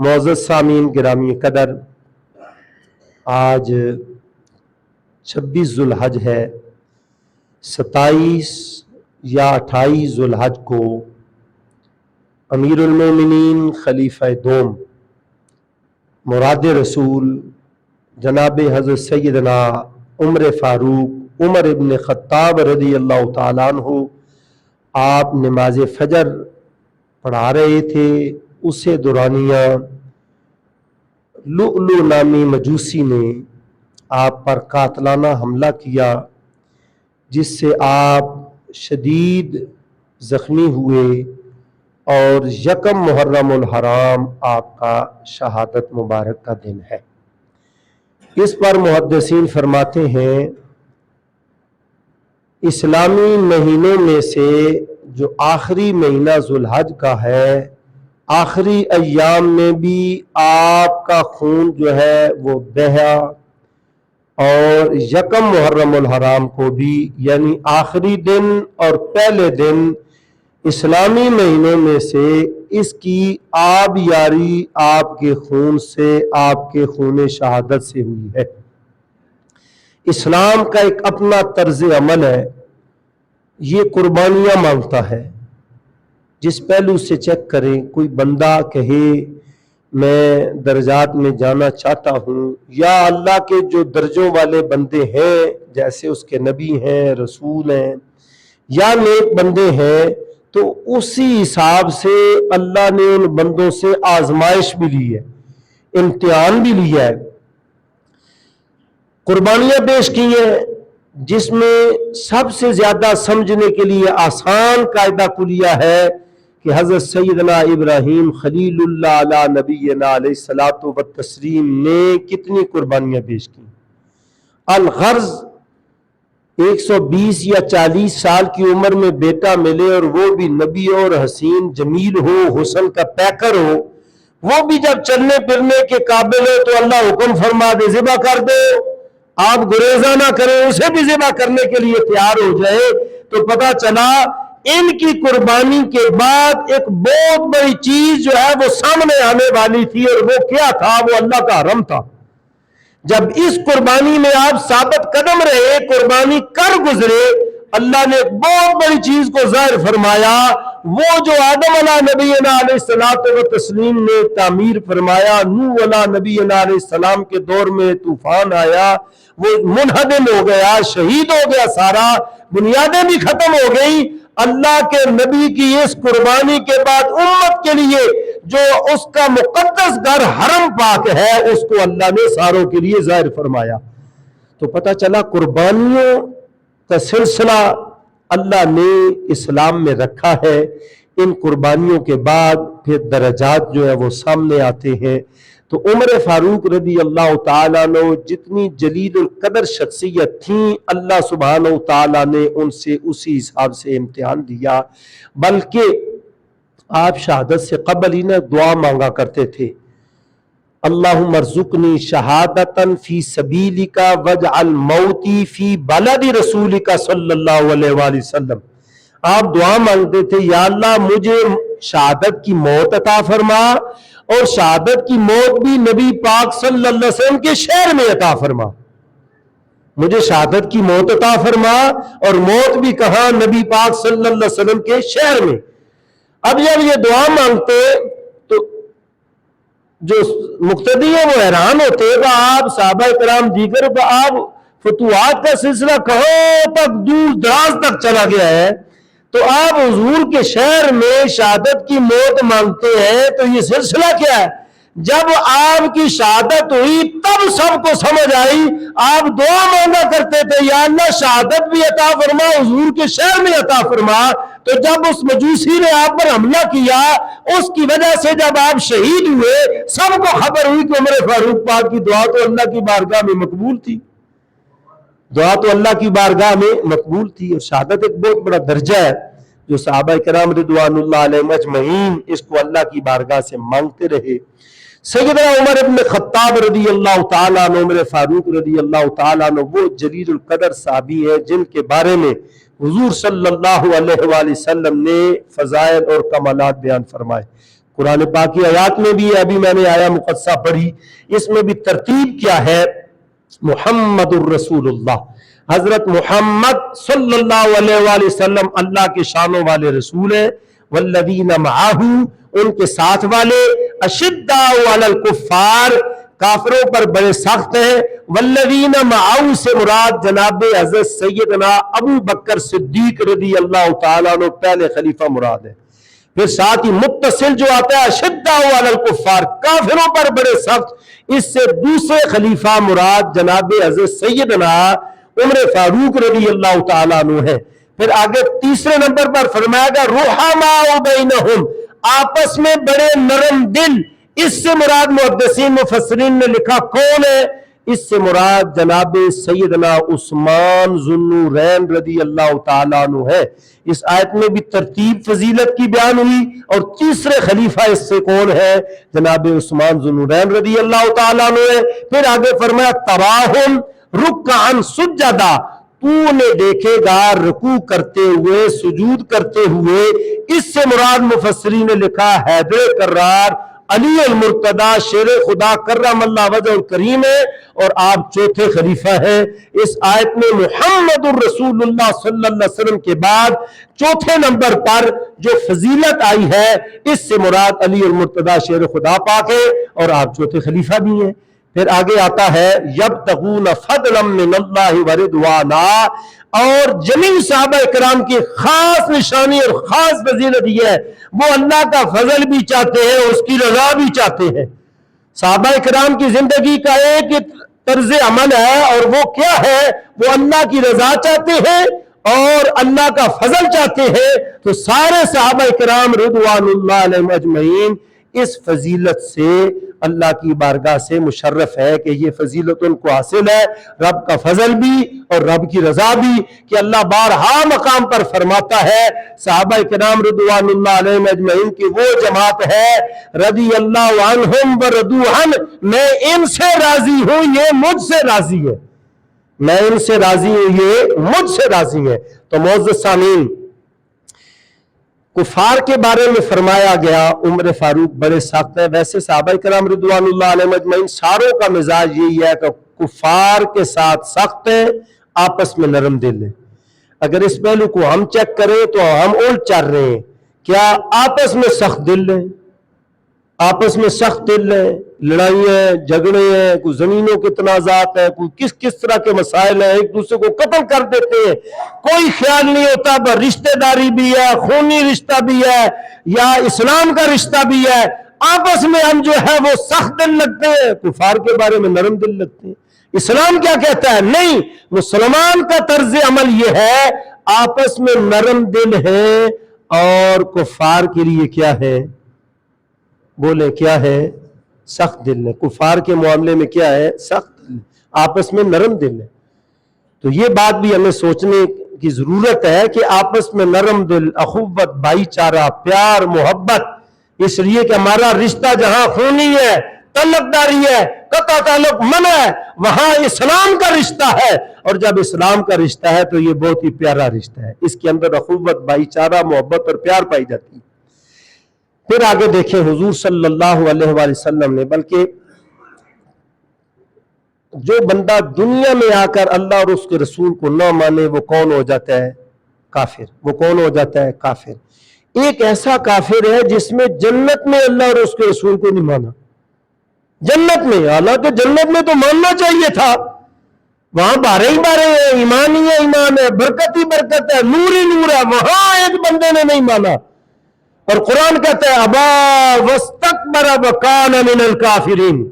معزز سامعین گرامی قدر، آج 26 ذوالحج ہے۔ 27 یا 28 ذوالحج کو امیر المومنین خلیفہ دوم مراد رسول جناب حضرت سیدنا عمر فاروق عمر ابن خطاب رضی اللہ تعالیٰ عنہ آپ نماز فجر پڑھا رہے تھے۔ اسے دورانیہ لؤلؤ نامی مجوسی نے آپ پر قاتلانہ حملہ کیا، جس سے آپ شدید زخمی ہوئے، اور 1 محرم الحرام آپ کا شہادت مبارک کا دن ہے۔ اس پر محدثین فرماتے ہیں اسلامی مہینوں میں سے جو آخری مہینہ ذوالحج کا ہے، آخری ایام میں بھی آپ کا خون جو ہے وہ بہا، اور 1 محرم الحرام کو بھی، یعنی آخری دن اور پہلے دن اسلامی مہینوں میں سے اس کی آب یاری آپ کے خون سے، آپ کے خون شہادت سے ہوئی ہے۔ اسلام کا ایک اپنا طرز عمل ہے، یہ قربانیاں مانگتا ہے۔ جس پہلو سے چیک کریں، کوئی بندہ کہے میں درجات میں جانا چاہتا ہوں، یا اللہ کے جو درجوں والے بندے ہیں جیسے اس کے نبی ہیں، رسول ہیں یا نیک بندے ہیں، تو اسی حساب سے اللہ نے ان بندوں سے آزمائش بھی لی ہے، امتحان بھی لیا ہے، قربانیاں پیش کی ہیں، جس میں سب سے زیادہ سمجھنے کے لیے آسان قاعدہ کلیہ ہے کہ حضرت سیدنا ابراہیم خلیل اللہ علی نبینا علیہ الصلوۃ والتسلیم نے کتنی قربانیاں پیش کی۔ الغرض 120 یا 40 سال کی عمر میں بیٹا ملے، اور وہ بھی نبی اور حسین جمیل ہو، حسن کا پیکر ہو، وہ بھی جب چلنے پھرنے کے قابل ہو تو اللہ حکم فرما دے ذبح کر دو، آپ گریزہ نہ کریں، اسے بھی ذبح کرنے کے لیے تیار ہو جائے، تو پتہ چلا ان کی قربانی کے بعد ایک بہت بڑی چیز جو ہے وہ سامنے آنے والی تھی، اور وہ کیا تھا؟ وہ اللہ کا حرم تھا۔ جب اس قربانی میں آپ ثابت قدم رہے، قربانی کر گزرے، اللہ نے ایک بہت بڑی چیز کو ظاہر فرمایا، وہ جو آدم علیہ نبینا علیہ الصلوۃ والتسلیم نے تعمیر فرمایا، نوح علیہ نبینا علیہ السلام کے دور میں طوفان آیا، وہ منہدم ہو گیا، شہید ہو گیا، سارا بنیادیں بھی ختم ہو گئی۔ اللہ کے نبی کی اس قربانی کے بعد امت کے لیے جو اس کا مقدس گھر حرم پاک ہے، اس کو اللہ نے ساروں کے لیے ظاہر فرمایا۔ تو پتہ چلا قربانیوں کا سلسلہ اللہ نے اسلام میں رکھا ہے۔ ان قربانیوں کے بعد پھر درجات جو ہے وہ سامنے آتے ہیں۔ تو عمر فاروق رضی اللہ تعالیٰ عنہ جتنی جلیل القدر شخصیت تھیں، اللہ سبحانہ وتعالیٰ نے ان سے اسی حساب سے امتحان دیا، بلکہ آپ شہادت سے قبل ہی دعا مانگا کرتے تھے، اللہم ارزقنی شہادتاً فی سبیلک واجعل موتی فی بلد رسولک صلی اللہ علیہ وآلہ وسلم۔ آپ دعا مانگتے تھے، یا اللہ مجھے شہادت کی موت عطا فرما، اور شہادت کی موت بھی نبی پاک صلی اللہ علیہ وسلم کے شہر میں عطا فرما۔ مجھے شہادت کی موت عطا فرما، اور موت بھی کہاں؟ نبی پاک صلی اللہ علیہ وسلم کے شہر میں۔ اب جب یہ دعا مانگتے تو جو مقتدی ہیں وہ حیران ہوتے کہ آپ صحابہ کرام دیگر کا آپ فتوحات کا سلسلہ کہاں تک دور دراز تک چلا گیا ہے، تو آپ حضور کے شہر میں شہادت کی موت مانگتے ہیں، تو یہ سلسلہ کیا ہے؟ جب آپ کی شہادت ہوئی تب سب کو سمجھ آئی، آپ دعا مانگا کرتے تھے، یا اللہ شہادت بھی عطا فرما، حضور کے شہر میں عطا فرما۔ تو جب اس مجوسی نے آپ پر حملہ کیا، اس کی وجہ سے جب آپ شہید ہوئے، سب کو خبر ہوئی کہ عمر فاروق پاک کی دعا تو اللہ کی بارگاہ میں مقبول تھی، دعا تو اللہ کی بارگاہ میں مقبول تھی۔ اور شہادت ایک بہت بڑا درجہ ہے جو صحابہ کرام رضوان اللہ علیہم اجمعین اس کو اللہ کی بارگاہ سے مانگتے رہے۔ سیدنا عمر ابن خطاب رضی اللہ تعالیٰ عنہ، عمر فاروق رضی اللہ تعالیٰ عنہ وہ جلیل القدر صحابی ہیں جن کے بارے میں حضور صلی اللہ علیہ وآلہ وسلم نے فضائل اور کمالات بیان فرمائے۔ قرآن پاک کی آیات میں بھی ہے، ابھی میں نے آیا مقدسہ پڑھی، اس میں بھی ترتیب کیا ہے، محمد الرسول اللہ، حضرت محمد صلی اللہ علیہ وآلہ وسلم اللہ کے شانوں والے رسول ہیں، والذین معہ، ان کے ساتھ والے، اشداء علی الکفار، کافروں پر بڑے سخت ہیں، والذین معہ سے مراد جناب حضرت سیدنا ابو بکر صدیق رضی اللہ تعالیٰ عنہ پہلے خلیفہ مراد ہے۔ پھر ساتھ ہی متصل جو آتا ہے اشداء علی الکفار، کافروں پر بڑے سخت، اس سے دوسرے خلیفہ مراد جناب حضرت سیدنا عمر فاروق رضی اللہ تعالیٰ عنہ ہے۔ پھر آگے تیسرے نمبر پر فرمایا گا رحماء بینہم، آپس میں بڑے نرم دل، اس سے مراد محدثین مفسرین نے لکھا کون ہے، اس سے مراد جناب سیدنا عثمان ذو النورین رضی اللہ تعالیٰ عنہ ہے۔ اس آیت میں بھی ترتیب فضیلت کی بیان ہوئی، اور تیسرے خلیفہ اس سے کون ہے، جناب عثمان ذو النورین رضی اللہ تعالیٰ عنہ ہے۔ پھر آگے فرمایا تراہم رکعا سجدا، تو نے دیکھے گا رکوع کرتے ہوئے، سجود کرتے ہوئے، اس سے مراد مفسرین نے لکھا حیدر کرار علی المرتضی شیر خدا کرم اللہ وجہ الکریم ہے، اور آپ چوتھے خلیفہ ہیں۔ اس آیت میں محمد الرسول اللہ صلی اللہ علیہ وسلم کے بعد چوتھے نمبر پر جو فضیلت آئی ہے، اس سے مراد علی المرتضی شیر خدا پاک ہے، اور آپ چوتھے خلیفہ بھی ہیں۔ پھر آگے آتا ہے یبتغون فضلا من اللہ ورضوانا، اور جمیع صحابہ کرام کی خاص نشانی اور خاص فضیلت یہ ہے، وہ اللہ کا فضل بھی چاہتے ہیں، اس کی رضا بھی چاہتے ہیں۔ صحابہ کرام کی زندگی کا ایک طرز عمل ہے، اور وہ کیا ہے، وہ اللہ کی رضا چاہتے ہیں اور اللہ کا فضل چاہتے ہیں۔ تو سارے صحابہ کرام رضوان اللہ علیہم اجمعین اس فضیلت سے اللہ کی بارگاہ سے مشرف ہے کہ یہ فضیلت ان کو حاصل ہے، رب کا فضل بھی اور رب کی رضا بھی، کہ اللہ بارہا مقام پر فرماتا ہے صحابہ کرام رضوان اللہ علیہم اجمعین کی وہ جماعت ہے رضی اللہ عنہم ورضوا عنہ، میں ان سے راضی ہوں یہ مجھ سے راضی ہے، میں ان سے راضی ہوں یہ مجھ سے راضی ہے۔ تو معزز سامعین، کفار کے بارے میں فرمایا گیا عمر فاروق بڑے سخت ہے۔ ویسے صحابہ کرام رضوان اللہ علیہم اجمعین ساروں کا مزاج یہی ہے کہ کفار کے ساتھ سخت ہے، آپس میں نرم دل ہے۔ اگر اس پہلو کو ہم چیک کریں تو ہم الٹ چل رہے ہیں، کیا آپس میں سخت دل ہے، آپس میں سخت دل ہے، لڑائیاں جھگڑے ہیں، کوئی زمینوں کے تنازعات ہیں، کوئی کس طرح کے مسائل ہیں، ایک دوسرے کو قتل کر دیتے ہیں، کوئی خیال نہیں ہوتا پر رشتہ داری بھی ہے، خونی رشتہ بھی ہے، یا اسلام کا رشتہ بھی ہے، آپس میں ہم جو ہے وہ سخت دل لگتے ہیں، کفار کے بارے میں نرم دل لگتے ہیں۔ اسلام کیا کہتا ہے؟ نہیں، مسلمان کا طرز عمل یہ ہے آپس میں نرم دل ہے، اور کفار کے لیے کیا ہے، بولے کیا ہے، سخت دل ہے۔ کفار کے معاملے میں کیا ہے، سخت دل، آپس میں نرم دل ہے۔ تو یہ بات بھی ہمیں سوچنے کی ضرورت ہے کہ آپس میں نرم دل، اخوت، بھائی چارہ، پیار، محبت، اس لیے کہ ہمارا رشتہ جہاں خونی ہے، تعلق داری ہے، قطع تعلق منع ہے، وہاں اسلام کا رشتہ ہے، اور جب اسلام کا رشتہ ہے تو یہ بہت ہی پیارا رشتہ ہے، اس کے اندر اخوت، بھائی چارہ، محبت اور پیار پائی جاتی ہے۔ پھر آگے دیکھیں حضور صلی اللہ علیہ وآلہ وسلم نے، بلکہ جو بندہ دنیا میں آ کر اللہ اور اس کے رسول کو نہ مانے وہ کون ہو جاتا ہے، کافر۔ وہ کون ہو جاتا ہے، کافر۔ ایک ایسا کافر ہے جس میں جنت میں اللہ اور اس کے رسول کو نہیں مانا، جنت میں، حالانکہ جنت میں تو ماننا چاہیے تھا، وہاں بارے ہی بارے ہے، ایمان ہی ایمان ہے، برکت ہی برکت ہے، نور ہی نور ہے، وہاں ایک بندے نے نہیں مانا، اور قرآن کہتا ہے ابا واستکبر وکان من الکافرین۔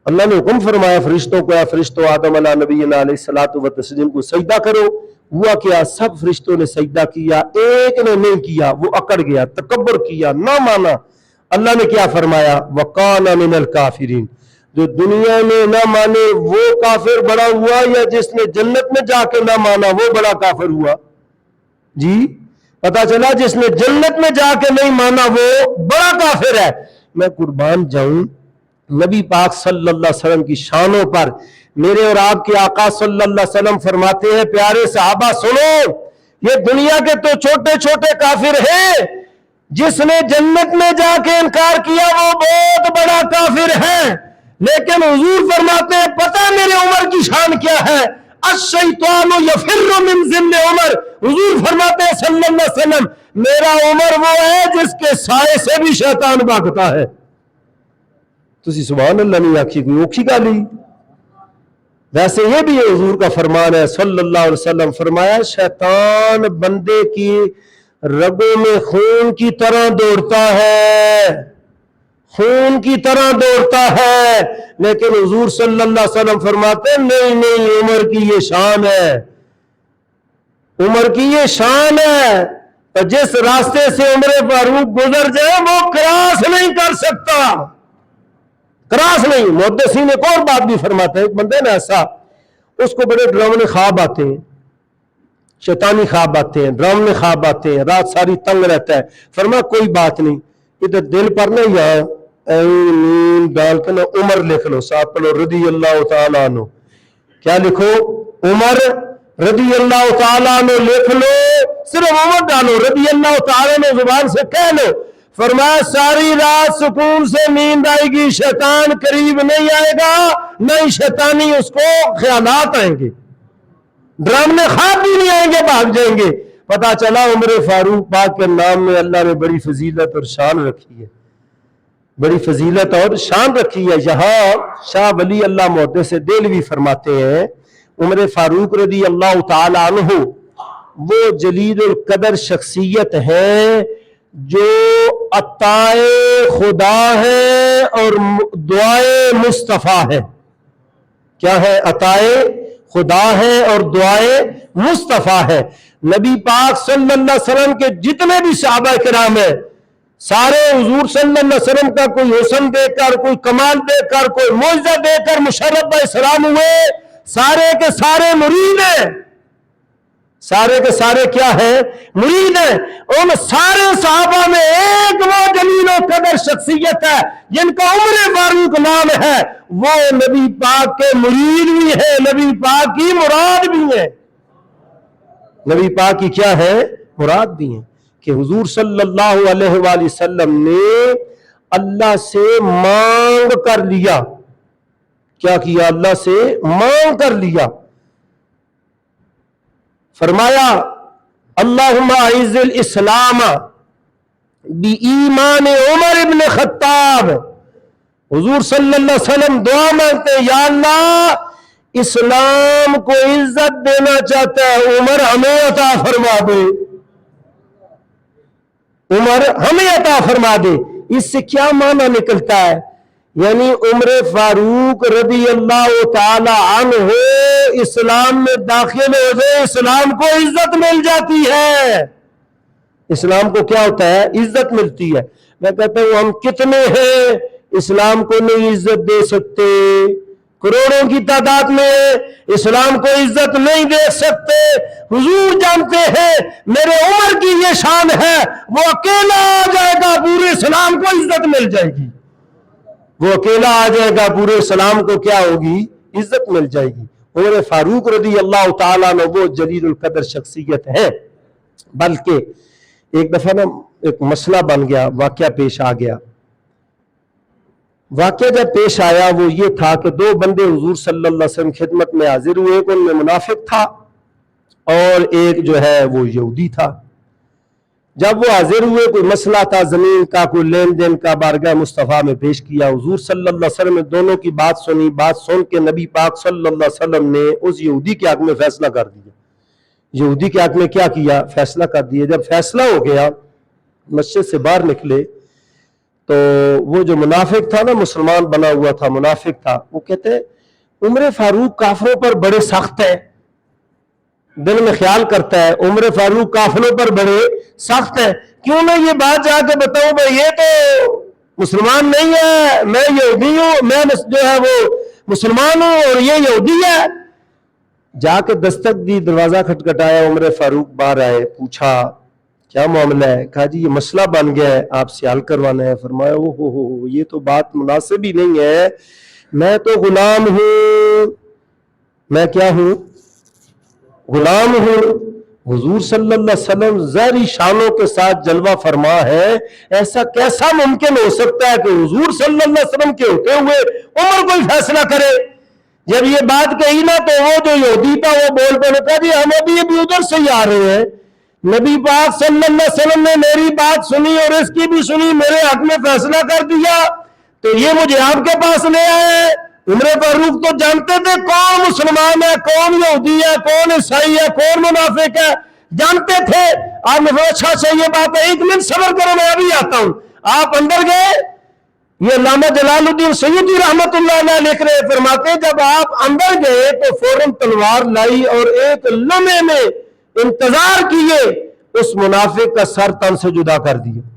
اللہ نے حکم فرمایا فرشتوں کو، اے فرشتوں آدم علیہ نبینا علیہ الصلوۃ والتسلیم کو سجدہ کرو، ہوا کیا، سب فرشتوں نے سجدہ کیا، ایک نے نہیں کیا، وہ اکڑ گیا، تکبر کیا، نہ مانا۔ اللہ نے کیا فرمایا، وکان من الکافرین۔ جو دنیا میں نہ مانے وہ کافر بڑا ہوا، یا جس نے جنت میں جا کے نہ مانا وہ بڑا کافر ہوا؟ جی پتا چلا جس نے جنت میں جا کے نہیں مانا وہ بڑا کافر ہے۔ میں قربان جاؤں نبی پاک صلی اللہ علیہ وسلم کی شانوں پر، میرے اور آپ کے آقا صلی اللہ علیہ وسلم فرماتے ہیں پیارے صحابہ سنو، یہ دنیا کے تو چھوٹے چھوٹے کافر ہیں، جس نے جنت میں جا کے انکار کیا وہ بہت بڑا کافر ہے. لیکن حضور فرماتے ہیں پتہ میرے عمر کی شان کیا ہے؟ الشیطان یفر من ظل عمر. حضور فرماتے ہیں صلی اللہ علیہ وسلم میرا عمر وہ ہے جس کے سائے سے بھی شیطان بھاگتا ہے. تسی سبحان اللہ نہیں آکھی کوئی اوکھی گالی. ویسے یہ بھی حضور کا فرمان ہے صلی اللہ علیہ وسلم. فرمایا شیطان بندے کی رگوں میں خون کی طرح دوڑتا ہے، خون کی طرح دوڑتا ہے. لیکن حضور صلی اللہ علیہ وسلم فرماتے ہیں نہیں عمر کی یہ شان ہے، عمر کی یہ شان ہے. تو جس راستے سے عمر فاروق گزر جائے وہ کراس نہیں کر سکتا، کراس نہیں. محدثین ایک اور بات بھی فرماتے ہیں، ایک بندے نا ایسا اس کو بڑے ڈراؤنے خواب آتے ہیں، شیطانی خواب آتے ہیں، ڈراؤنے خواب آتے ہیں، رات ساری تنگ رہتا ہے. فرمایا کوئی بات نہیں، ادھر دل پر نہ یہاں نیند ڈال کے نا عمر لکھ لو، ساتھ پڑھو رضی اللہ تعالیٰ عنہ. کیا لکھو؟ عمر رضی اللہ تعالیٰ عنہ لکھ لو. صرف عمر ڈالو، رضی اللہ تعالیٰ عنہ زبان سے کہہ لو. فرمایا ساری رات سکون سے نیند آئے گی، شیطان قریب نہیں آئے گا، نہ ہی شیطانی اس کو خیالات آئیں گے، ڈرامے خواب بھی نہیں آئیں گے، بھاگ جائیں گے. پتا چلا عمر فاروق پاک کے نام میں اللہ نے بڑی فضیلت اور شان رکھی ہے، بڑی فضیلت اور شان رکھی ہے. یہاں شاہ ولی اللہ محدث دہلوی فرماتے ہیں عمر فاروق رضی اللہ تعالی عنہ وہ جلیل القدر شخصیت ہے جو عطائے خدا ہے اور دعائے مصطفیٰ ہے. کیا ہے؟ عطائے خدا ہے اور دعائے مصطفیٰ ہے. نبی پاک صلی اللہ علیہ وسلم کے جتنے بھی صحابہ کرام ہیں سارے حضور صلی اللہ علیہ وسلم کا کوئی حسن دے کر، کوئی کمال دے کر، کوئی معجزہ دے کر مشرف اسلام ہوئے. سارے کے سارے مرید ہیں، سارے کے سارے کیا ہیں؟ مرید ہیں. ان سارے صحابہ میں ایک وہ جلیل و قدر شخصیت ہے جن کا عمر فاروق نام ہے، وہ نبی پاک کے مرید بھی ہے، نبی پاک کی مراد بھی ہے. نبی پاک کی کیا ہے؟ مراد بھی ہیں. کہ حضور صلی اللہ علیہ وآلہ وسلم نے اللہ سے مانگ کر لیا. کیا کیا؟ اللہ سے مانگ کر لیا. فرمایا اللہم اعز الاسلام بی ایمان عمر ابن خطاب. حضور صلی اللہ علیہ وسلم دعا مانگتے ہیں یا اللہ اسلام کو عزت دینا چاہتا ہے، عمر ہمیں عطا فرما دے، عمر ہمیں عطا فرما دے. اس سے کیا معنی نکلتا ہے؟ یعنی عمر فاروق رضی اللہ تعالی عنہ اسلام میں داخل ہو جائے اسلام کو عزت مل جاتی ہے. اسلام کو کیا ہوتا ہے؟ عزت ملتی ہے. میں کہتا ہوں ہم کتنے ہیں اسلام کو نہیں عزت دے سکتے، کروڑوں کی تعداد میں اسلام کو عزت نہیں دے سکتے. حضور جانتے ہیں میرے عمر کی یہ شان ہے، وہ اکیلا آ جائے گا پورے اسلام کو عزت مل جائے گی. وہ اکیلا آ جائے گا پورے اسلام کو کیا ہوگی؟ عزت مل جائے گی. عمر فاروق رضی اللہ تعالیٰ عنہ وہ جلیل القدر شخصیت ہے. بلکہ ایک دفعہ نا ایک مسئلہ بن گیا، واقعہ پیش آ گیا. واقعہ جب پیش آیا وہ یہ تھا کہ دو بندے حضور صلی اللہ علیہ وسلم خدمت میں حاضر ہوئے. ایک ان میں منافق تھا اور ایک جو ہے وہ یہودی تھا. جب وہ حاضر ہوئے کوئی مسئلہ تھا زمین کا، کوئی لین دین کا، بارگاہ مصطفیٰ میں پیش کیا. حضور صلی اللہ علیہ وسلم نے دونوں کی بات سنی. بات سن کے نبی پاک صلی اللہ علیہ وسلم نے اس یہودی کے حق میں فیصلہ کر دیا. یہودی کے حق میں کیا کیا؟ فیصلہ کر دیا. جب فیصلہ ہو گیا مسجد سے باہر نکلے تو وہ جو منافق تھا نا، مسلمان بنا ہوا تھا، منافق تھا، وہ کہتے عمر فاروق کافروں پر بڑے سخت ہے. دل میں خیال کرتا ہے عمر فاروق کافروں پر بڑے سخت ہیں، کیوں میں یہ بات جا کے بتاؤں بھائی یہ تو مسلمان نہیں ہے، میں یہودی ہوں، میں جو ہے وہ مسلمان ہوں اور یہ یہودی ہے. جا کے دستک دی، دروازہ کھٹکھٹایا، عمر فاروق باہر آئے، پوچھا کیا معاملہ ہے؟ کہا جی یہ مسئلہ بن گیا ہے، آپ سے حل کروانا ہے. فرمایا ہو یہ تو بات مناسب ہی نہیں ہے، میں تو غلام ہوں. میں کیا ہوں؟ غلام ہوں. حضور صلی اللہ علیہ وسلم ظاہری شانوں کے ساتھ جلوہ فرما ہے، ایسا کیسا ممکن ہو سکتا ہے کہ حضور صلی اللہ علیہ وسلم کے ہوتے ہوئے عمر کوئی فیصلہ کرے؟ جب یہ بات کہی نا تو وہ جو یہودی تھا وہ بول پڑے، کہا جی ہم ابھی ادھر سے ہی آ رہے ہیں، نبی پاک صلی اللہ علیہ وسلم نے میری بات سنی اور اس کی بھی سنی، میرے حق میں فیصلہ کر دیا، تو یہ مجھے آپ کے پاس لے آئے۔ عمر فاروق تو جانتے تھے کون مسلمان ہے، کون یہودی ہے، کون عیسائی ہے، کون منافق ہے، جانتے تھے۔ آپ نے کہا اچھا اچھا یہ بات ہے، ایک منٹ صبر کرو میں ابھی آتا ہوں۔ آپ اندر گئے، یہ علامہ جلال الدین سیوطی رحمت اللہ علیہ لکھ رہے، فرماتے جب آپ اندر گئے تو فوراً تلوار لائی اور ایک لمحے میں انتظار کیے اس منافق کا سر تن سے جدا کر دیا۔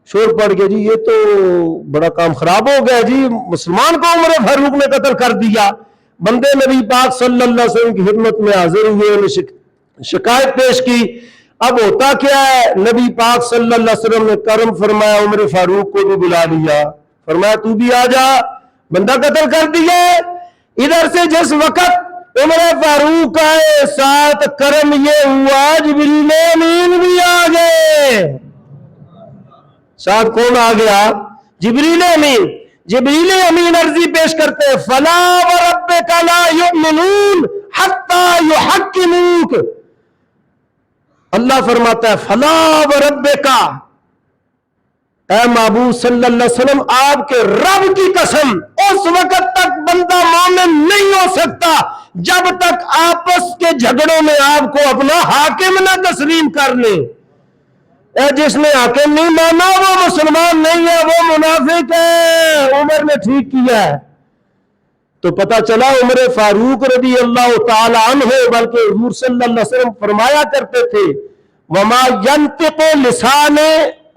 شور پڑ گیا، جی یہ تو بڑا کام خراب ہو گیا، جی مسلمان کو عمر فاروق نے قتل کر دیا۔ بندے نبی پاک صلی اللہ علیہ وسلم کی خدمت میں حاضر ہوئے، انہیں شکایت پیش کی۔ اب ہوتا کیا ہے، نبی پاک صلی اللہ علیہ وسلم نے کرم فرمایا، عمر فاروق کو بھی بلا لیا، فرمایا تو بھی آ جا، بندہ قتل کر دیا۔ ادھر سے جس وقت عمر فاروق آئے، ساتھ کرم یہ ہوا جبریل امین بھی آ گئے۔ ساتھ کون آ گیا؟ جبریل امین۔ جبریل امین عرضی پیش کرتے ہیں، فلا وربک لا یؤمنون حتی یحکموک۔ اللہ فرماتا ہے فلا وربک، اے معبود صلی اللہ علیہ وسلم آپ کے رب کی قسم، اس وقت تک بندہ مومن نہیں ہو سکتا جب تک آپس کے جھگڑوں میں آپ کو اپنا حاکم نہ تسلیم کر لے۔ جس نے حاکم نہیں مانا وہ مسلمان نہیں ہے، وہ منافق ہے۔ عمر نے ٹھیک کیا ہے۔ تو پتہ چلا عمر فاروق رضی اللہ تعالی عنہ، بلکہ حضور صلی اللہ علیہ وسلم فرمایا کرتے تھے وما ينطق لسان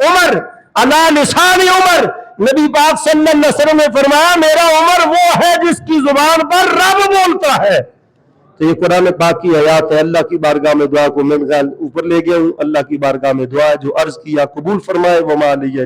عمر علی لسان عمر، نبی پاک صلی اللہ علیہ وسلم نے فرمایا میرا عمر وہ ہے جس کی زبان پر رب بولتا ہے۔ تو یہ قرآن پاک کی آیات ہے۔ اللہ کی بارگاہ میں دعا کو میں اوپر لے گیا ہوں، اللہ کی بارگاہ میں دعا ہے جو عرض کیا قبول فرمائے۔ وما علیہ